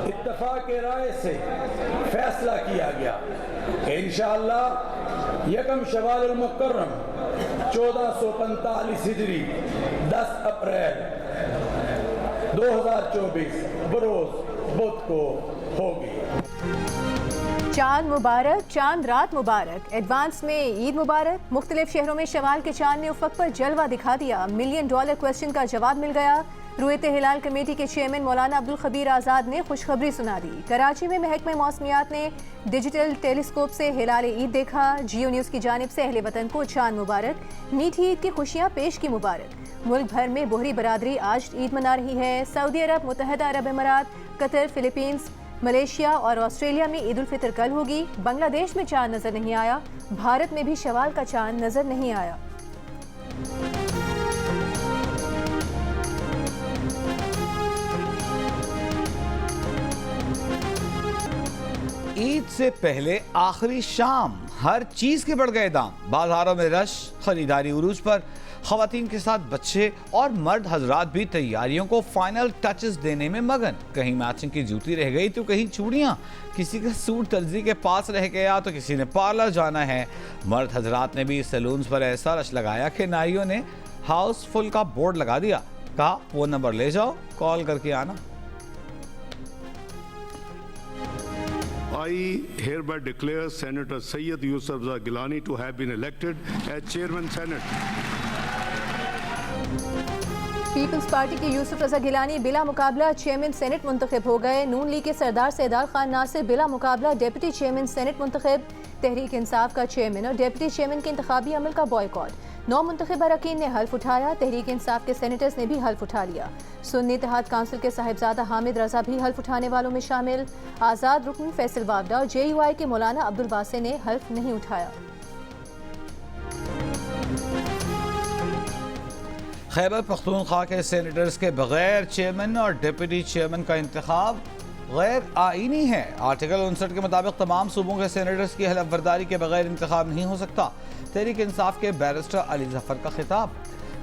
इत्तफाक राय से फैसला किया गया कि इंशाअल्लाह यकम शवाल मुकर्रम 1445 हिजरी 10 अप्रैल 2024 बरोज बुध को होगी। चांद मुबारक, चांद रात मुबारक, एडवांस में ईद मुबारक। मुख्तलिफ शहरों में शवाल के चांद ने उफक पर जलवा दिखा दिया। $1 मिलियन क्वेश्चन का जवाब मिल गया। रुयत हिलाल कमेटी के चेयरमैन मौलाना अब्दुल खबीर आज़ाद ने खुशखबरी सुना दी। कराची में महकमे मौसमियात ने डिजिटल टेलीस्कोप से हिलाल ईद देखा। जियो न्यूज़ की जानिब से अहले वतन को चांद मुबारक, मीठी ईद की खुशियाँ पेश की मुबारक। मुल्क भर में बोहरी बरादरी आज ईद मना रही है। सऊदी अरब, मुत्तहदा अरब अमारात, कतर, फिलीपींस, मलेशिया और ऑस्ट्रेलिया में ईद उल फितर कल होगी। बांग्लादेश में चांद नजर नहीं आया। भारत में भी शवाल का चांद नजर नहीं आया। ईद से पहले आखिरी शाम हर चीज के बढ़ गए दाम। बाजारों में रश, खरीदारी उरूज पर। खवातीन के साथ बच्चे और मर्द हजरात भी तैयारियों को फाइनल टचेस देने में मगन। कहीं मैचिंग की जूती रह गई तो कहीं चूड़ियां। किसी का सूट दर्जी के पास रह गया तो किसी ने पार्लर जाना है। मर्द हजरात ने भी सैलून्स पर ऐसा रश लगाया कि नारियों ने हाउसफुल का बोर्ड लगा दिया। कहा फोन नंबर ले जाओ, कॉल करके आना। I hereby declare Senator Sayyid Yusuf Raza Gilani to have been elected as Chairman Senate. Peoples Party के यूसुफ रजा गिलानी बिला मुकाबला चेयरमैन सेनेट मुंतखब हो गए। नून लीग के सरदार सैदार खान नासिर बिला मुकाबला डिप्टी चेयरमैन सेनेट मुंतखब। तहरीक इंसाफ का चेयरमैन और डिप्टी चेयरमैन के इंतखाबी अमल का बॉयकॉट। 9 मुंतखब अरकान ने हल्फ उठाया। तहरीक इंसाफ के सेनेटर्स ने भी हल्फ उठा लिया। सुन्नी इत्तेहाद काउंसिल के साहिबजादा हामिद रजा भी हल्फ उठाने वालों में शामिल। आज़ाद रुकन फैसल वावडा और JUI के मौलाना अब्दुल बासे ने हल्फ नहीं उठाया। खैबर पख्तूनख्वा के सेनेटर्स के बगैर चेयरमैन और डिप्टी चेयरमैन का इंतखाब गैर आईनी है। आर्टिकल 59 के मुताबिक तमाम सूबों के सेनेटर्स की हलफ बर्दारी के बगैर इंतखाब नहीं हो सकता। तहरीक इंसाफ के बैरिस्टर अली जफर का खिताब।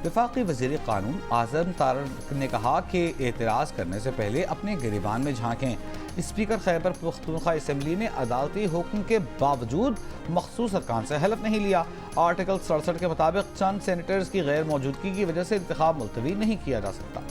वफाकी वज़ीर कानून आज़म तारक ने कहा कि एतराज़ करने से पहले अपने गिरबान में झांकें। स्पीकर खैबर पख्तूनख्वा असम्बली ने अदालती हुक्म के बावजूद मखसूस अरकान से हलफ नहीं लिया। आर्टिकल 67 के मुताबिक चंद सेनेटर्स की गैर मौजूदगी की वजह से इंतखाब मुलतवी नहीं किया जा सकता।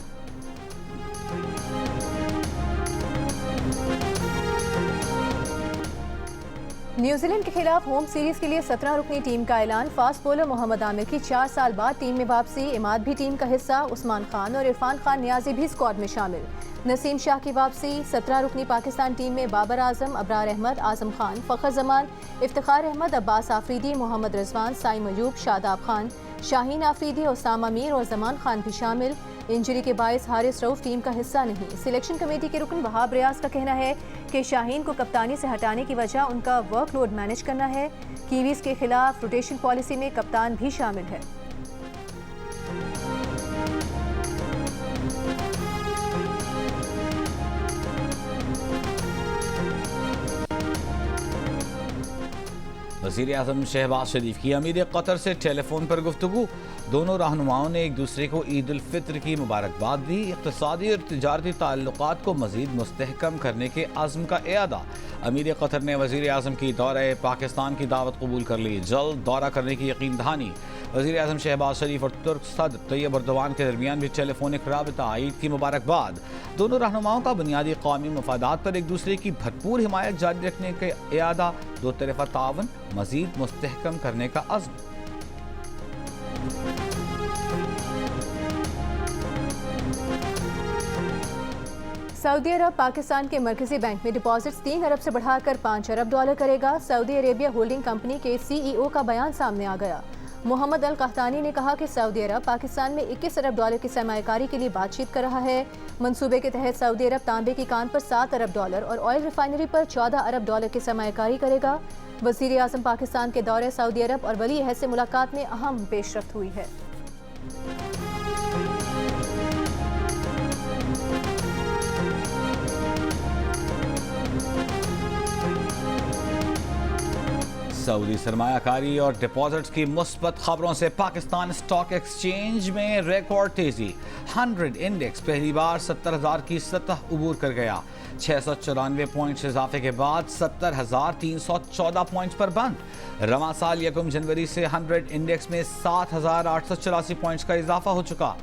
न्यूजीलैंड के खिलाफ होम सीरीज के लिए 17 रुकनी टीम का ऐलान। फास्ट बॉलर मोहम्मद आमिर की 4 साल बाद टीम में वापसी। इमाद भी टीम का हिस्सा। उस्मान खान और इरफान खान नियाजी भी स्क्वाड में शामिल। नसीम शाह की वापसी। 17 रुकनी पाकिस्तान टीम में बाबर आजम, अबरार अहमद, आजम खान, फ़खर जमान, इफ्तिखार अहमद, अब्बास आफरीदी, मोहम्मद रिजवान, साइम अयूब, शादाब खान, शाहीन आफरीदी, उसामा मीर और जमान खान भी शामिल। इंजरी के बायस हारिस रऊफ टीम का हिस्सा नहीं। सिलेक्शन कमेटी के रुकन वहाब रियाज का कहना है कि शाहीन को कप्तानी से हटाने की वजह उनका वर्कलोड मैनेज करना है। कीवीज के खिलाफ रोटेशन पॉलिसी में कप्तान भी शामिल है। वज़ीर आज़म शहबाज शरीफ की अमीर कतर से टेलीफोन पर गुफ्तगू। दोनों रहनुमाओं ने एक दूसरे को ईद उल फित्र की मुबारकबाद दी। इक़्तिसादी और तिजारती ताल्लुकात को मज़ीद मुस्तहकम करने के अज़्म का इयादा। अमीर कतर ने वज़ीर आज़म की दौरे पाकिस्तान की दावत कबूल कर ली। जल्द दौरा करने की यकीन दहानी। वज़ीर आज़म शहबाज शरीफ और तुर्क सदर तैयब एर्दोगान के दरमियान भी टेलीफोनिक राबता। ईद की मुबारकबाद। दोनों रहनुमाओं का बुनियादी कौमी मफादात पर एक दूसरे की भरपूर हिमायत जारी रखने का इयादा। दो तरफ़ा तावन मज़ीद मुस्तहकम करने का अज़्म। सऊदी अरब पाकिस्तान के मरकजी बैंक में डिपॉजिट्स 3 अरब से बढ़ाकर $5 अरब करेगा। सऊदी अरेबिया होल्डिंग कंपनी के CEO का बयान सामने आ गया। मोहम्मद अल कहतानी ने कहा कि सऊदी अरब पाकिस्तान में $21 अरब की सरमायाकारी के लिए बातचीत कर रहा है। मंसूबे के तहत सऊदी अरब तांबे की कान पर $7 अरब और ऑयल रिफाइनरी पर $14 अरब की सरमायाकारी करेगा। वज़ीर आज़म पाकिस्तान के दौरे सऊदी अरब और वली अहद से मुलाकात में अहम पेशरफ्त हुई है। सऊदी सरमायाकारी और डिपॉजिट्स की मुस्बत खबरों से पाकिस्तान स्टॉक एक्सचेंज में रिकॉर्ड तेजी। 100 इंडेक्स पहली बार 70,000 की सतह उबूर कर गया। 694 पॉइंट्स इजाफे के बाद 70,314 पॉइंट्स पर बंद। रवां साल 1 जनवरी से 100 इंडेक्स में 7,884 पॉइंट्स का इजाफा हो चुका।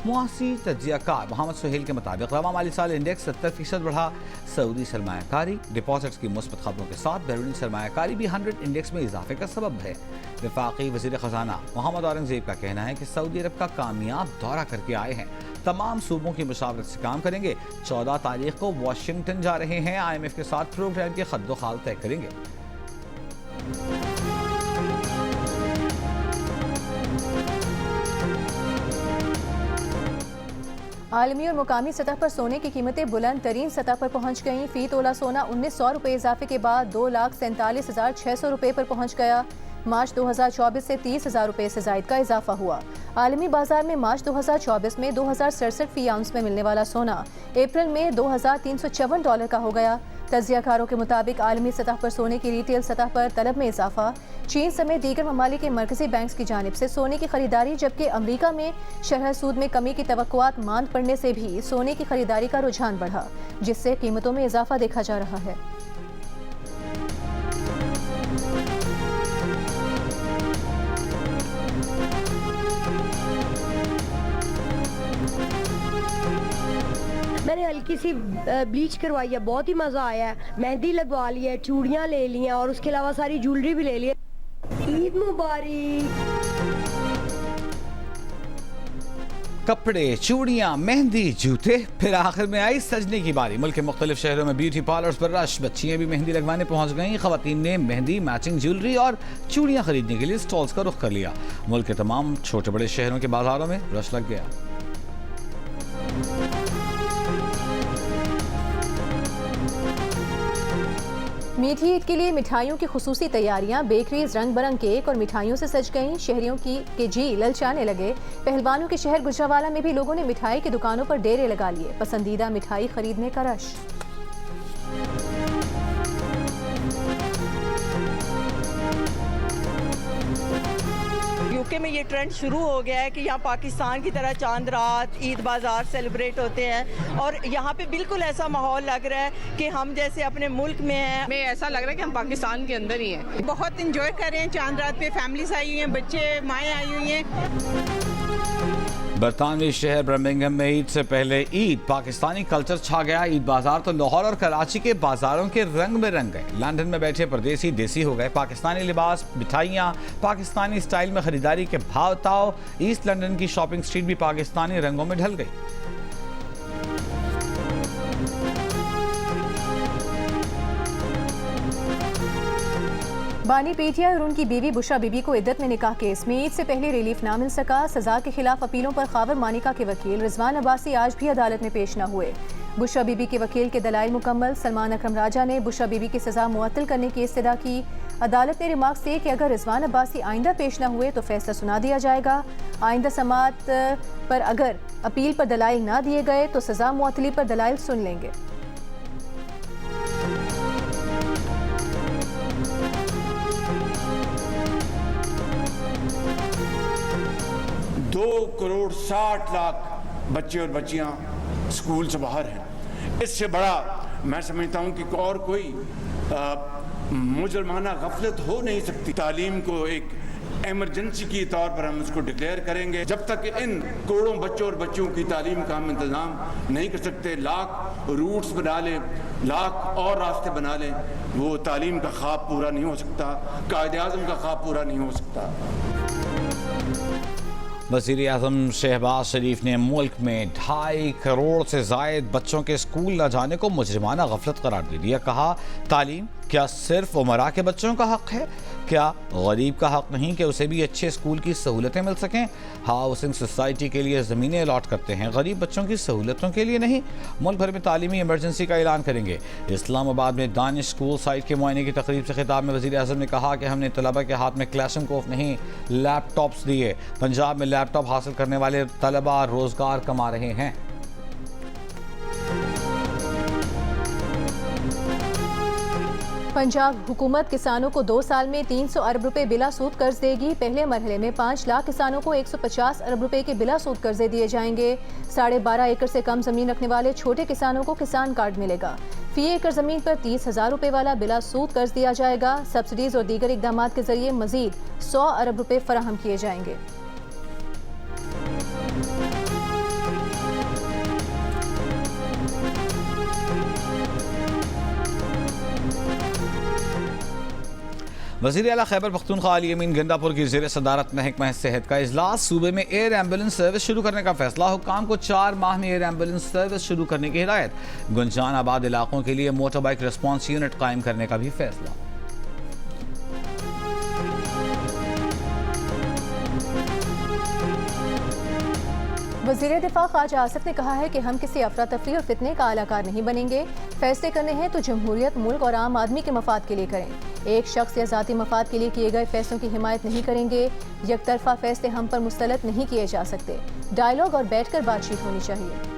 मुआसी तजियाकार मोहम्मद सुहेल के मुताबिक रवां माली साल इंडेक्स 70% बढ़ा। सऊदी सरमायाकारी डिपॉजिट्स की मुस्बत खबरों के साथ बैरूनी सरमायाकारी भी 100 इंडेक्स में इजाफे का सबब है। वफाकी वज़ीर ख़जाना मोहम्मद औरंगज़ेब का कहना है कि सऊदी अरब का कामयाब दौरा करके आए हैं, तमाम सूबों की मुशावरत से काम करेंगे। 14 तारीख को वाशिंगटन जा रहे हैं, IMF के साथ प्रोग्राम के खद्दोखाल तय करेंगे। आलमी और मुकामी सतह पर सोने की कीमतें बुलंद तरीन सतह पर पहुंच गईं। फी तोला सोना 1900 रुपये इजाफे के बाद 2,47,600 रुपये पर पहुंच गया। मार्च 2024 से 30,000 रुपये से जायद का इजाफा हुआ। आलमी बाजार में मार्च 2024 में 2,067 फी आउंस में मिलने वाला सोना अप्रैल में $2,354 का हो गया। तजियाकारों के मुताबिक आलमी सतह पर सोने की रिटेल सतह पर तलब में इजाफा, चीन समेत दीगर ममालिक के मरकजी बैंक की जानिब से सोने की खरीदारी, जबकि अमरीका में शरह सूद में कमी की तवक्कुआत मांद पड़ने से भी सोने की खरीदारी का रुझान बढ़ा, जिससे कीमतों में इजाफा देखा जा रहा है। मैंने हल्की सी ब्लीच करवाई है, बहुत ही मज़ा आया है। मेहंदी लगवा ली है, चूड़ियाँ ले ली हैं और उसके अलावा सारी ज्वेलरी भी ले ली है। ईद मुबारक। कपड़े, चूड़ियां, मेहंदी, जूते, फिर आखिर में आई सजने की बारी। मुल्क के मुख्तलिफ शहरों में ब्यूटी पार्लर्स पर रश। बच्चियां भी मेहंदी लगवाने पहुंच गईं। खवातीन ने मेहंदी, मैचिंग ज्वेलरी और चूड़ियां खरीदने के लिए स्टॉल्स का रुख कर लिया। मुल्क के तमाम छोटे बड़े शहरों के बाजारों में रश लग गया। मीठी ईद के लिए मिठाइयों की खुसूसी तैयारियां। बेकरीज रंग बरंग केक और मिठाइयों से सज गईं। शहरियों के जी ललचाने लगे। पहलवानों के शहर गुजरावाला में भी लोगों ने मिठाई की दुकानों पर डेरे लगा लिए। पसंदीदा मिठाई खरीदने का रश। यूके में ये ट्रेंड शुरू हो गया है कि यहाँ पाकिस्तान की तरह चांद रात, ईद बाज़ार सेलिब्रेट होते हैं और यहाँ पे बिल्कुल ऐसा माहौल लग रहा है कि हम जैसे अपने मुल्क में हैं। हमें ऐसा लग रहा है कि हम पाकिस्तान के अंदर ही हैं। बहुत इंजॉय कर रहे हैं चांद रात पे। फैमिलीज आई हुई हैं, बच्चे माएँ आई हुई हैं। बरतानवी शहर बर्मिंघम में ईद से पहले ईद पाकिस्तानी कल्चर छा गया। ईद बाजार तो लाहौर और कराची के बाजारों के रंग में रंग गए। लंदन में बैठे परदेसी देसी हो गए। पाकिस्तानी लिबास, मिठाइयाँ, पाकिस्तानी स्टाइल में खरीदारी के भाव ताव। ईस्ट लंदन की शॉपिंग स्ट्रीट भी पाकिस्तानी रंगों में ढल गई। बानी पीटीआई और उनकी बीवी बुशरा बीबी को इद्दत में निकाह केस में ईद से पहले रिलीफ ना मिल सका। सजा के खिलाफ अपीलों पर खावर मानिका के वकील रिजवान अब्बासी आज भी अदालत में पेश न हुए। बुशरा बीबी के वकील के दलाइल मुकम्मल। सलमान अकरम राजा ने बुशरा बीबी की सजा मुअत्तल करने की इस्तदा की। अदालत ने रिमार्क्स दिए कि अगर रिजवान अब्बासी आइंदा पेश न हुए तो फैसला सुना दिया जाएगा। आइंदा समाअत पर अगर अपील पर दलाइल ना दिए गए तो सजा मुअत्तली पर दलाइल सुन लेंगे। 2,60,00,000 बच्चे और बच्चियां स्कूल से बाहर हैं। इससे बड़ा मैं समझता हूं कि और कोई मुजरमाना गफलत हो नहीं सकती। तालीम को एक इमरजेंसी के तौर पर हम उसको डिक्लेयर करेंगे। जब तक इन करोड़ों बच्चों और बच्चियों की तालीम का हम इंतज़ाम नहीं कर सकते, लाख रूट्स बना लें, लाख और रास्ते बना लें, वो तालीम का ख्वाब पूरा नहीं हो सकता, कायदे आज़म का ख्वाब पूरा नहीं हो सकता। वज़ीर आज़म शहबाज शरीफ ने मुल्क में 2.5 करोड़ से ज़ायद बच्चों के स्कूल न जाने को मुजरिमाना गफलत करार दे दिया। कहा, तालीम क्या सिर्फ उमरा के बच्चों का हक है? क्या गरीब का हक नहीं कि उसे भी अच्छे स्कूल की सहूलतें मिल सकें? हाउसिंग सोसाइटी के लिए ज़मीनें अलॉट करते हैं, गरीब बच्चों की सहूलतों के लिए नहीं। मुल्क भर में तालीमी इमरजेंसी का ऐलान करेंगे। इस्लामाबाद में दानिश स्कूल साइट के मुआयने की तकरीब से खिताब में वज़ीर आज़म ने कहा कि हमने तलबा के हाथ में क्लैशनकोफ नहीं, लैपटॉप्स दिए। पंजाब में लैपटॉप हासिल करने वाले तलबा रोज़गार कमा रहे हैं। पंजाब हुकूमत किसानों को 2 साल में 300 अरब रुपए बिला सूद कर्ज देगी। पहले मरहले में 5 लाख किसानों को 150 अरब रुपए के बिला सूद कर्जे दिए जाएंगे। 12.5 एकड़ से कम जमीन रखने वाले छोटे किसानों को किसान कार्ड मिलेगा। फी एकड़ जमीन पर 30,000 रुपए वाला बिला सूद कर्ज दिया जाएगा। सब्सिडीज और दीगर इकदाम के जरिए मजीद 100 अरब रुपए फराहम किए जाएंगे। वज़ीर आला खैबर पख्तूनख्वा अली अमीन गंदापुर की ज़ेर सदारत महकमा सेहत का इजलास। सूबे में एयर एम्बुलेंस सर्विस शुरू करने का फैसला। हुक्काम को 4 माह में एयर एम्बुलेंस सर्विस शुरू करने की हिदायत। गुंजान आबाद इलाकों के लिए मोटर बाइक रिस्पॉन्स यूनिट कायम करने का भी फैसला। वज़ीर दिफा ख्वाजा आसिफ ने कहा है कि हम किसी अफरा तफरी और फितने का आलाकार नहीं बनेंगे। फैसले करने हैं तो जमहूरियत, मुल्क और आम आदमी के मफाद के लिए करें। एक शख्स या ज़ाती मफाद के लिए किए गए फैसलों की हिमायत नहीं करेंगे। यकतरफा फैसले हम पर मुस्तलत नहीं किए जा सकते। डायलॉग और बैठकर बातचीत होनी चाहिए।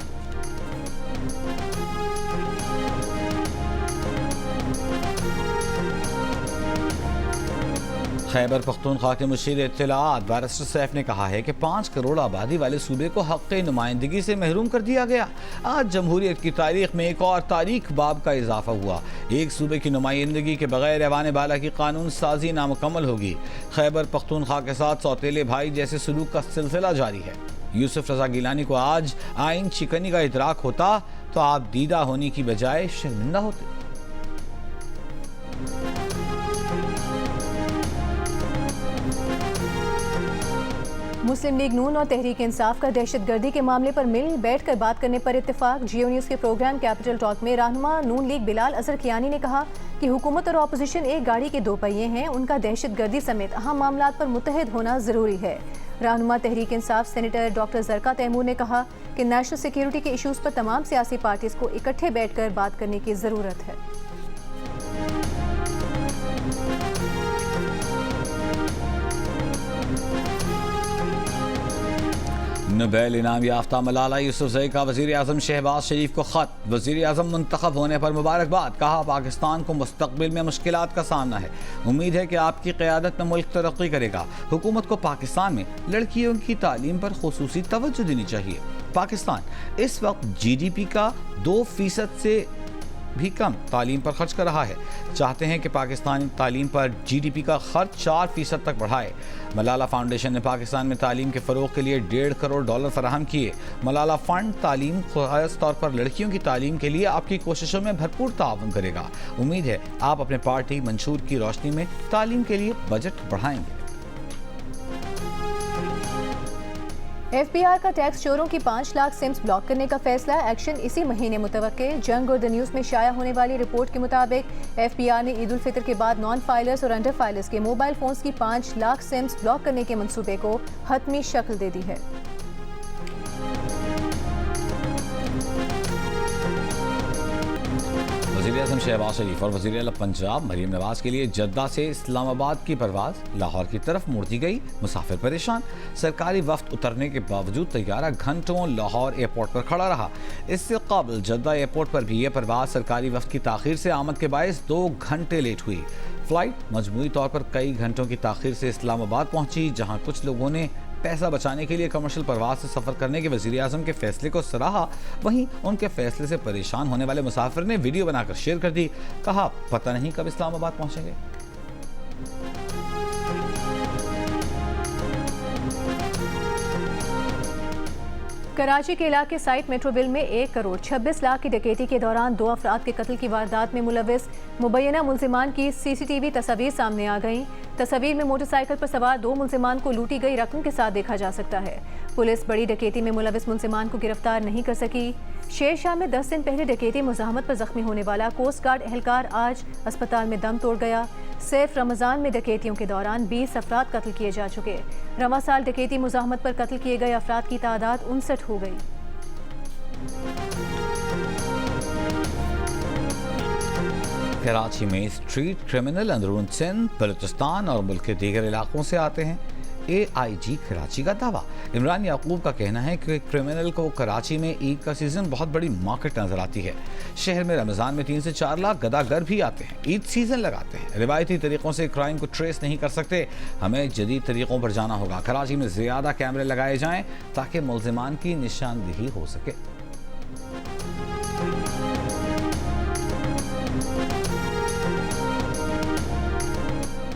खैबर पख्तूनख्वा के मुशीर इत्तलाआत बैरिस्टर सैफ ने कहा है कि 5 करोड़ आबादी वाले सूबे को हक़ नुमाइंदगी से महरूम कर दिया गया। आज जमहूरियत की तारीख में एक और तारीख बाब का इजाफा हुआ। एक सूबे की नुमाइंदगी के बगैर ऐवान बाला की कानून साजी नामुकम्मल होगी। खैबर पख्तूनख्वा के साथ सौतेले भाई जैसे सलूक का सिलसिला जारी है। यूसुफ रजा गिलानी को आज आइन शिकनी का इदराक होता तो आप दीदा होने की बजाय शर्मिंदा होते। मुस्लिम लीग नून और तहरीक इंसाफ का दहशतगर्दी के मामले पर मिल बैठकर बात करने पर इत्तेफाक। जियो न्यूज़ के प्रोग्राम कैपिटल टॉक में रहनुमा नून लीग बिलाल अजहर कियानी ने कहा कि हुकूमत और अपोजिशन एक गाड़ी के 2 पहिए हैं। उनका दहशतगर्दी समेत अहम मामलात पर मुत्तहिद होना ज़रूरी है। रहनुमा तहरीक इंसाफ सेनेटर डॉक्टर जरका तैमूर ने कहा कि नेशनल सिक्योरिटी के इशूज़ पर तमाम सियासी पार्टीज़ को इकट्ठे बैठकर बात करने की ज़रूरत है। नोबेल इनाम याफ्ता मलाला यूसुफजई का वज़ीर आज़म शहबाज शरीफ को ख़त। वज़ीर आज़म मुंतखब होने पर मुबारकबाद। कहा पाकिस्तान को मुस्तक़बिल में मुश्किलात का सामना है। उम्मीद है कि आपकी क़यादत में मुल्क तरक्की करेगा। हुकूमत को पाकिस्तान में लड़कियों की तालीम पर खुसूसी तवज्जो देनी चाहिए। पाकिस्तान इस वक्त GDP का 2% से भी कम तालीम पर खर्च कर रहा है। चाहते हैं कि पाकिस्तान तालीम पर GDP का खर्च 4% तक बढ़ाए। मलाला फाउंडेशन ने पाकिस्तान में तालीम के फ़रोग़ के लिए $1.5 करोड़ फराहम किए। मलाला फ़ंड तालीम, ख़ास तौर पर लड़कियों की तालीम के लिए आपकी कोशिशों में भरपूर ताउन करेगा। उम्मीद है आप अपने पार्टी मंशूर की रोशनी में तालीम के लिए बजट बढ़ाएंगे। FBR का टैक्स चोरों की 5 लाख सिम्स ब्लॉक करने का फैसला। एक्शन इसी महीने मुतवक्के। जंग और द न्यूज़ में शाया होने वाली रिपोर्ट के मुताबिक FBR ने ईद उल फितर के बाद नॉन फाइलर्स और अंडर फाइलर्स के मोबाइल फोन्स की 5 लाख सिम्स ब्लॉक करने के मंसूबे को हतमी शक्ल दे दी है। वज़ीर आज़म शहबाज शरीफ और वज़ीर आला पंजाब मरीम नवाज के लिए जद्दा से इस्लामाबाद की परवाज़ लाहौर की तरफ मोड़ दी गई। मुसाफिर परेशान। सरकारी वफ्द उतरने के बावजूद तैयारा घंटों लाहौर एयरपोर्ट पर खड़ा रहा। इससे कबल जद्दा एयरपोर्ट पर भी यह परवाज़ सरकारी वफ्द की ताख़ीर से आमद के बायस 2 घंटे लेट हुई। फ़्लाइट मजमूई तौर पर कई घंटों की ताख़ीर से इस्लामाबाद पहुँची, जहाँ कुछ लोगों ने पैसा बचाने के लिए कमर्शियल परवाज़ से सफ़र करने के वज़ीर आज़म के फैसले को सराहा। वहीं उनके फैसले से परेशान होने वाले मुसाफिर ने वीडियो बनाकर शेयर कर दी। कहा पता नहीं कब इस्लामाबाद पहुंचेंगे। कराची के इलाके साइट मेट्रोविल में 1 करोड़ 26 लाख की डकैती के दौरान 2 अफराद के कत्ल की वारदात में मुलविस मुबैना मुल्जिमान की CCTV तस्वीर सामने आ गई। तस्वीर में मोटरसाइकिल पर सवार 2 मुल्जिमान को लूटी गई रकम के साथ देखा जा सकता है। पुलिस बड़ी डकैती में मुलविस मुल्जिमान को गिरफ्तार नहीं कर सकी। शेरशाह में 10 दिन पहले डकैती मुज़ाहमत पर जख्मी होने वाला कोस्ट गार्ड एहलकार आज अस्पताल में दम तोड़ गया। सिर्फ रमज़ान में डकैतियों के दौरान 20 अफराद कत्ल किए जा चुके। रवा साल डकैती मुज़ाहमत पर कत्ल किए गए अफराद की तादाद 59 हो गई। कराची में स्ट्रीट क्रिमिनल अंदरून सिंध, बलूचिस्तान और मुल्क के दीगर इलाकों से आते हैं। AIG कराची का दावा। इमरान याकूब का कहना है कि क्रिमिनल को कराची में ईद का सीजन बहुत बड़ी मार्केट नजर आती है। शहर में रमजान में 3 से 4 लाख गदागर भी आते हैं, ईद सीजन लगाते हैं। रिवायती तरीकों से क्राइम को ट्रेस नहीं कर सकते, हमें जदीद तरीकों पर जाना होगा। कराची में ज्यादा कैमरे लगाए जाएं ताकि मुल्जिमान की निशानदेही हो सके।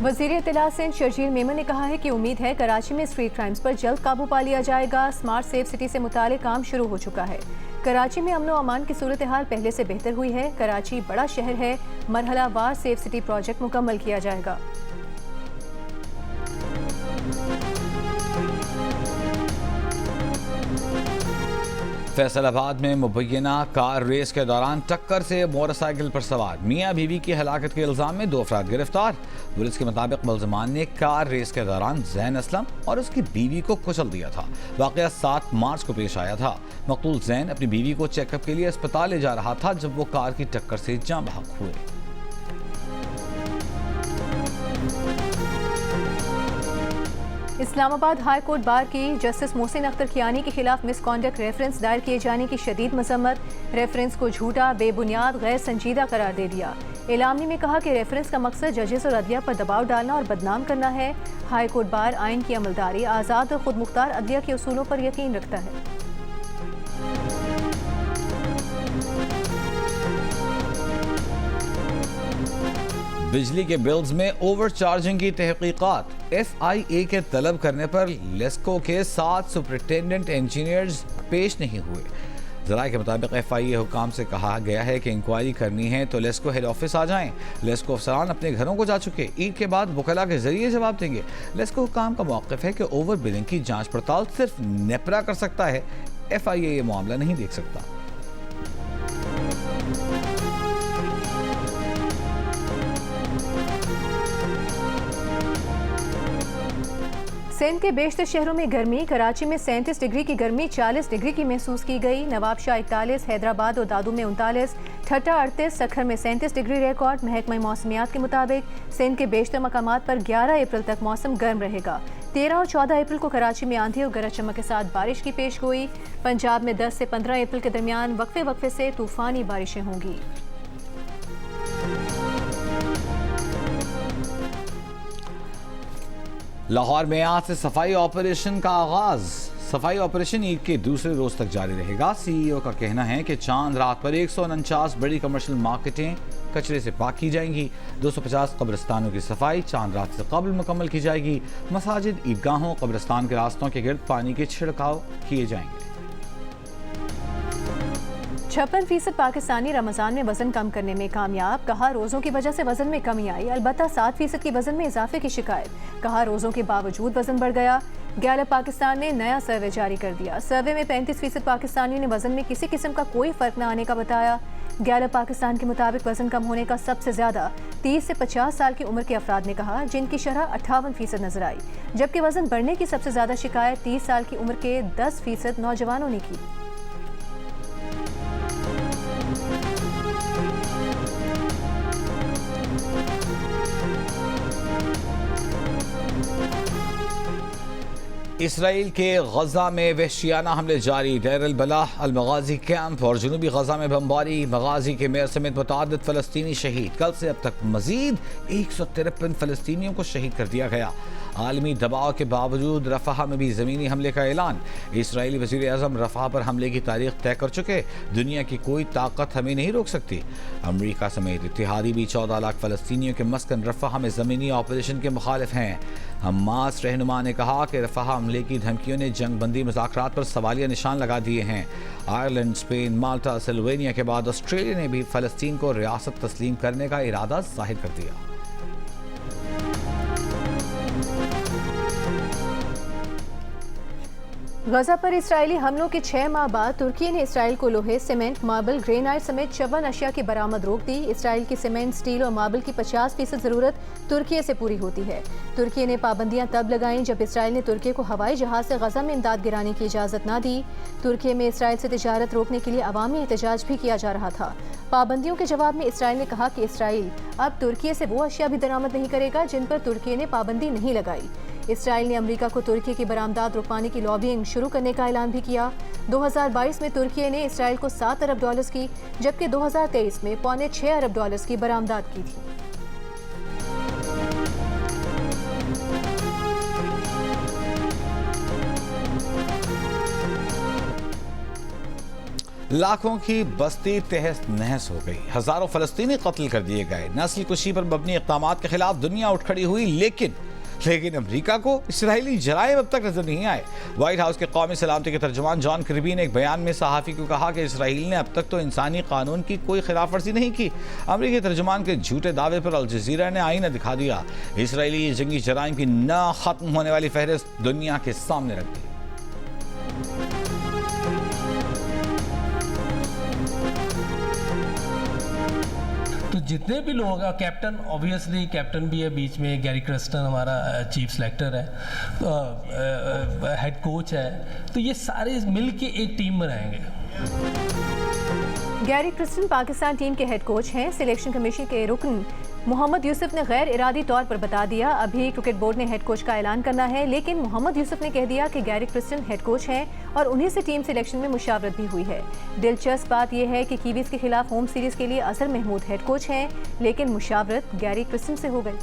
वज़ीर इत्तला सिंध शर्जील मेमन ने कहा है कि उम्मीद है कराची में स्ट्रीट क्राइम्स पर जल्द काबू पा लिया जाएगा। स्मार्ट सेफ सिटी से मुताल्लिक़ काम शुरू हो चुका है। कराची में अमन व अमान की सूरत हाल पहले से बेहतर हुई है। कराची बड़ा शहर है, मरहला वार सेफ सिटी प्रोजेक्ट मुकम्मल किया जाएगा। फैसलाबाद में मुबैना कार रेस के दौरान टक्कर से मोटरसाइकिल पर सवार मियां बीवी की हलाकत के इल्जाम में 2 अफराद गिरफ्तार। पुलिस के मुताबिक मुल्जिमान ने कार रेस के दौरान जैन असलम और उसकी बीवी को कुचल दिया था। वाकया 7 मार्च को पेश आया था। मकतूल जैन अपनी बीवी को चेकअप के लिए अस्पताल ले जा रहा था जब वो कार की टक्कर से जाँ बहक हुए। इस्लामाबाद हाई कोर्ट बार की जस्टिस मोहसिन अख्तर कियानी के खिलाफ मिसकॉन्डक्ट रेफरेंस दायर किए जाने की शदीद मजम्मत। रेफरेंस को झूठा, बेबुनियाद, गैर संजीदा करार दे दिया। एलामी में कहा कि रेफरेंस का मकसद जजेस और अदलिया पर दबाव डालना और बदनाम करना है। हाई कोर्ट बार आइन की अमलदारी, आज़ाद और खुद मुख्तार अदलिया के उसूलों पर यकीन रखता है। बिजली के बिल्स में ओवर चार्जिंग की तहकीकात। FIA के तलब करने पर लेस्को के 7 सुपरिटेंडेंट इंजीनियर्स पेश नहीं हुए। ज़राए के मुताबिक FIA हुकाम से कहा गया है कि इंक्वायरी करनी है तो लेस्को हेड ऑफिस आ जाएं। लेस्को अफसरान अपने घरों को जा चुके, ईद के बाद वकला के जरिए जवाब देंगे। लेस्को हुकाम का मौक़िफ़ है कि ओवर बिलिंग की जांच पड़ताल सिर्फ नेपरा कर सकता है, FIA ये मामला नहीं देख सकता। सिंध के बेशतर शहरों में गर्मी। कराची में 37 डिग्री की गर्मी 40 डिग्री की महसूस की गई। नवाबशाह 41, हैदराबाद और दादू में 39, ठट्टा 38, सखर में 37 डिग्री रिकॉर्ड। महकमा मौसमियात के मुताबिक सिंध के बेशतर मकामात पर 11 अप्रैल तक मौसम गर्म रहेगा। 13 और 14 अप्रैल को कराची में आंधी और गरज चमक के साथ बारिश की पेशगोई। पंजाब में 10 से 15 अप्रैल के दरमियान वक्फे वक्फे से तूफानी बारिशें होंगी। लाहौर में आज से सफाई ऑपरेशन का आगाज। सफाई ऑपरेशन ईद के दूसरे रोज तक जारी रहेगा। CEO का कहना है कि चांद रात पर 149 बड़ी कमर्शियल मार्केटें कचरे से पाक की जाएंगी। 250 कब्रिस्तानों की सफाई चांद रात से कबल मुकम्मल की जाएगी। मसाजिद, ईदगाहों, कब्रिस्तान के रास्तों के गिर्द पानी के छिड़काव किए जाएंगे। 56% पाकिस्तानी रमज़ान में वज़न कम करने में कामयाब। कहा रोज़ों की वजह से वज़न में कमी आई, अलबत्ता 7% की वज़न में इजाफे की शिकायत। कहा रोज़ों के बावजूद वज़न बढ़ गया। गैलप पाकिस्तान ने नया सर्वे जारी कर दिया। सर्वे में 35% पाकिस्तानियों ने वज़न में किसी किस्म का कोई फ़र्क न आने का बताया। गैलप पाकिस्तान के मुताबिक वज़न कम होने का सबसे ज़्यादा 30 से 50 साल की उम्र के अफराद ने कहा, जिनकी शरह 58% नजर आई, जबकि वज़न बढ़ने की सबसे ज़्यादा शिकायत 30 साल की उम्र के 10% नौजवानों ने की। इसराइल के गजा में वहशियाना हमले जारी। देर अल बलाह अल मगाजी कैंप और जनूबी गजा में बमबारी। मगाजी के मेयर समेत मुतादिद फ़लस्तीनी शहीद। कल से अब तक मजीद 153 फ़लस्तीनियों को शहीद कर दिया गया। आलमी दबाव के बावजूद रफ़ा में भी ज़मीनी हमले का ऐलान। इसराइली वज़ीर आज़म रफ़ा पर हमले की तारीख तय कर चुके। दुनिया की कोई ताकत हमें नहीं रोक सकती। अमरीका समेत इत्तेहादी भी 14 लाख फ़लस्तीनियों के मस्कन रफ़ा में ज़मीनी ऑपरेशन के मुखालिफ हैं। हमास रहनुमा ने कहा कि रफ़ा हमले की धमकियों ने जंग बंदी मुज़ाकरात पर सवालिया निशान लगा दिए हैं। आयरलैंड, स्पेन, माल्टा, सिल्वेनिया के बाद ऑस्ट्रेलिया ने भी फ़लस्तीन को रियासत तस्लीम करने का इरादा जाहिर कर दिया। गजा पर इसराइली हमलों के 6 माह बाद तुर्की ने इसराइल को लोहे, सीमेंट, मार्बल, ग्रेनाइट समेत 54 अशिया की बरामद रोक दी। इसराइल की सीमेंट, स्टील और मार्बल की 50% ज़रूरत तुर्की से पूरी होती है। तुर्की ने पाबंदियां तब लगाईं जब इसराइल ने तुर्की को हवाई जहाज से गजा में इमदाद गिराने की इजाज़त ना दी। तुर्की में इसराइल से तिजारत रोकने के लिए अवामी एहतजाज भी किया जा रहा था। पाबंदियों के जवाब में इसराइल ने कहा कि इसराइल अब तुर्की से वो अशिया भी दरामद नहीं करेगा जिन पर तुर्की ने पाबंदी नहीं लगाई। इसराइल ने अमेरिका को तुर्की की बरामदात रुकवाने की लॉबिंग शुरू करने का ऐलान भी किया। 2022 में तुर्की ने इसराइल को $7 अरब की, जबकि 2023 में $6.25 अरब की बरामदात की थी। लाखों की बस्ती तहस नहस हो गई, हजारों फलस्तीनी कत्ल कर दिए गए। नस्ल कुशी पर मबनी इक़दामात के खिलाफ दुनिया उठ खड़ी हुई, लेकिन अमेरिका को इसराइली जराइम अब तक नजर नहीं आए। व्हाइट हाउस के कौमी सलामती के तर्जुमान जॉन किर्बी ने एक बयान में सहाफ़ी को कहा कि इसराइल ने अब तक तो इंसानी कानून की कोई खिलाफ वर्जी नहीं की। अमेरिकी तर्जुमान के झूठे दावे पर अल जज़ीरा ने आईना दिखा दिया। इसराइली जंगी जराइम की ना खत्म होने वाली फहरिस्त दुनिया के सामने रख दी। तो जितने भी लोग हैं, कैप्टन ऑब्वियसली कैप्टन भी है बीच में, गैरी क्रस्टन हमारा चीफ सेलेक्टर है, हेड कोच है, तो ये सारे मिल के एक टीम बनाएंगे। गैरी क्रिस्टन पाकिस्तान टीम के हेड कोच हैं। सिलेक्शन कमीशन के रुकन मोहम्मद यूसुफ ने गैर इरादी तौर पर बता दिया, अभी क्रिकेट बोर्ड ने हेड कोच का ऐलान करना है, लेकिन मोहम्मद यूसुफ ने कह दिया कि गैरी क्रिस्टन हेड कोच हैं और उन्हीं से टीम सिलेक्शन में मुशावरत भी हुई है। दिलचस्प बात यह है कि कीवीज के खिलाफ होम सीरीज के लिए अजहर महमूद हेड कोच हैं, लेकिन मुशावरत गैरी क्रिस्टन से हो गई।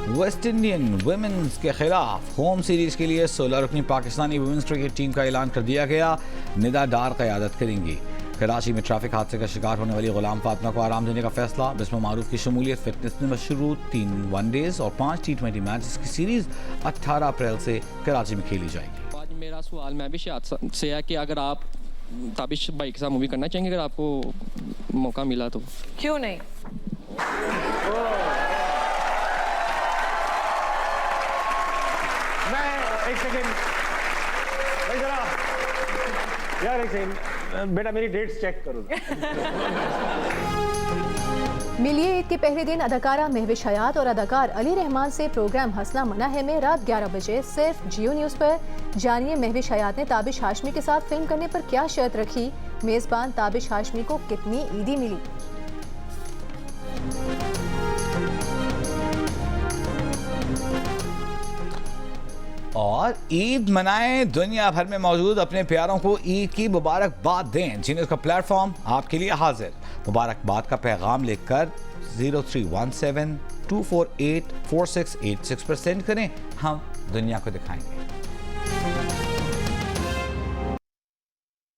वेस्ट इंडियन वुमेन्स के खिलाफ होम सीरीज के लिए 16 रुकनी पाकिस्तानी वुमेन्स क्रिकेट टीम का ऐलान कर दिया गया। निदा डार क़यादत करेंगी। कराची में ट्रैफिक हादसे का शिकार होने वाली गुलाम फातिमा को आराम देने का फैसला। बिस्म मारूफ की शमूलियत फिटनेस में मशरूत 3 वनडेज और 5 T20 मैचेस की सीरीज 18 अप्रैल से कराची में खेली जाएगी। आज मेरा सवाल महविश से है कि अगर आप ताबिश भाई के साथ मूवी करना चाहेंगे, अगर आपको मौका मिला तो? क्यों नहीं। एक सेकेंड यार, एक सेकेंड बेटा, मेरी डेट्स चेक करो। मिलिए ईद के पहले दिन अदाकारा महविश हयात और अदाकार अली रहमान से प्रोग्राम हंसना मना है में रात 11 बजे सिर्फ जियो न्यूज़ पर। जानिए महविश हयात ने ताबिश हाशमी के साथ फिल्म करने पर क्या शर्त रखी, मेजबान ताबिश हाशमी को कितनी ईदी मिली। और ईद मनाएं, दुनिया भर में मौजूद अपने प्यारों को ईद की मुबारकबाद दें। जिन्हें उसका प्लेटफॉर्म आपके लिए हाजिर। मुबारकबाद का पैगाम लेकर 0317 248 4686 पर सेंड करें, हम दुनिया को दिखाएंगे।